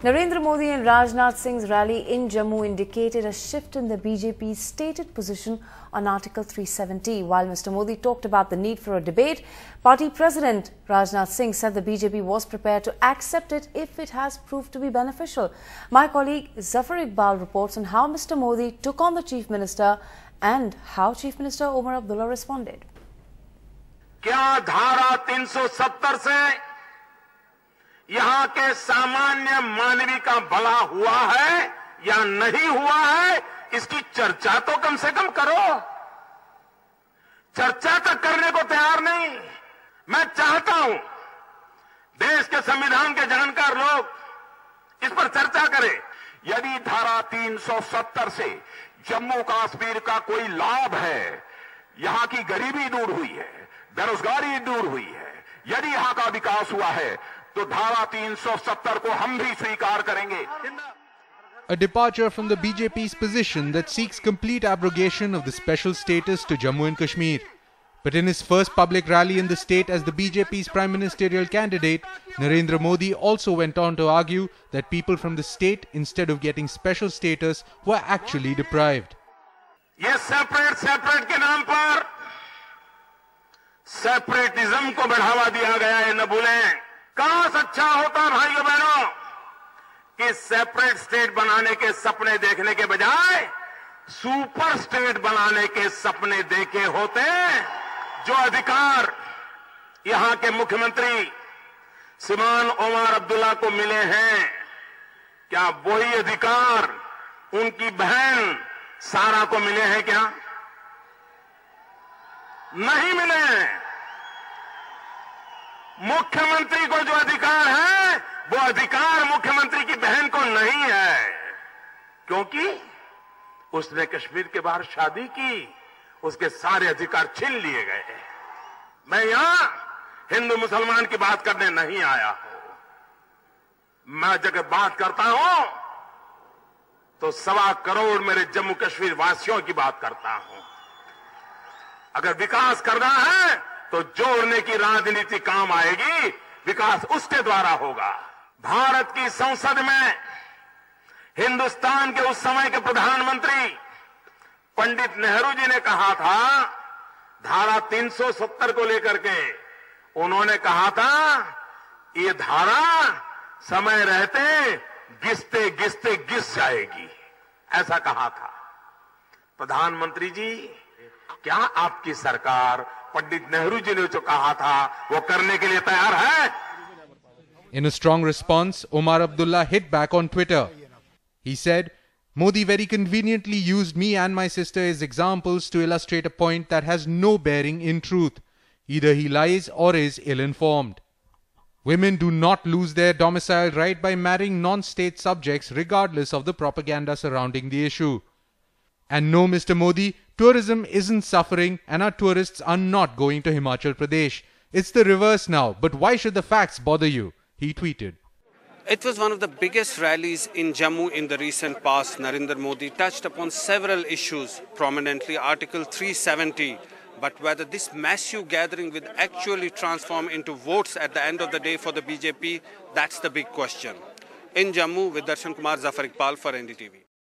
Narendra Modi and Rajnath Singh's rally in Jammu indicated a shift in the BJP's stated position on Article 370. While Mr. Modi talked about the need for a debate, Party President Rajnath Singh said the BJP was prepared to accept it if it has proved to be beneficial. My colleague Zafar Iqbal reports on how Mr. Modi took on the Chief Minister and how Chief Minister Omar Abdullah responded. क्या धारा 370 से यहां के सामान्य मानवी का भला हुआ है या नहीं हुआ है, इसकी चर्चा तो कम से कम करो। चर्चा तक करने को तैयार नहीं। मैं चाहता हूं देश के संविधान के जानकार लोग इस पर चर्चा करें। यदि धारा 370 से जम्मू कश्मीर का कोई लाभ है, यहां की गरीबी दूर हुई है, बेरोजगारी दूर हुई है, यदि यहां का विकास हुआ है, तो धारा 370 को हम भी स्वीकार करेंगे। A departure from the BJP's position that seeks complete abrogation of the special status to Jammu and Kashmir. But in his first public rally in the state as the BJP's prime ministerial candidate, Narendra Modi also went on to argue that people from the state, instead of getting special status, were actually deprived. ये separate के नाम पर separatism को बढ़ावा दिया गया है। न भूलें, काश अच्छा होता भाइयों बहनों कि सेपरेट स्टेट बनाने के सपने देखने के बजाय सुपर स्टेट बनाने के सपने देखे होते। जो अधिकार यहां के मुख्यमंत्री श्रीमान ओमर अब्दुल्ला को मिले हैं, क्या वही अधिकार उनकी बहन सारा को मिले हैं? क्या नहीं मिले हैं। मुख्यमंत्री को जो अधिकार है, वो अधिकार मुख्यमंत्री की बहन को नहीं है, क्योंकि उसने कश्मीर के बाहर शादी की, उसके सारे अधिकार छीन लिए गए। मैं यहां हिंदू मुसलमान की बात करने नहीं आया हूं। मैं जब बात करता हूं तो 1.25 करोड़ मेरे जम्मू कश्मीर वासियों की बात करता हूं। अगर विकास करना है तो जोड़ने की राजनीति काम आएगी, विकास उसके द्वारा होगा। भारत की संसद में हिंदुस्तान के उस समय के प्रधानमंत्री पंडित नेहरू जी ने कहा था, धारा 370 को लेकर के उन्होंने कहा था, ये धारा समय रहते घिसते घिसते घिस जाएगी, ऐसा कहा था। प्रधानमंत्री जी, क्या आपकी सरकार पंडित नेहरू जी ने जो कहा था वो करने के लिए तैयार है? In a strong response, Omar Abdullah hit back on Twitter. He said, Modi very conveniently used me and my sister as examples to illustrate a point that has no bearing in truth. Either he lies or is ill-informed. Women do not lose their domicile right by marrying non-state subjects regardless of the propaganda surrounding the issue. And no, Mr. Modi, tourism isn't suffering and our tourists are not going to Himachal Pradesh. It's the reverse now, but why should the facts bother you? He tweeted. It was one of the biggest rallies in Jammu in the recent past. Narendra Modi touched upon several issues, prominently Article 370. But whether this massive gathering will actually transform into votes at the end of the day for the BJP, that's the big question. In Jammu, with Darshan Kumar, Zafar Iqbal for NDTV.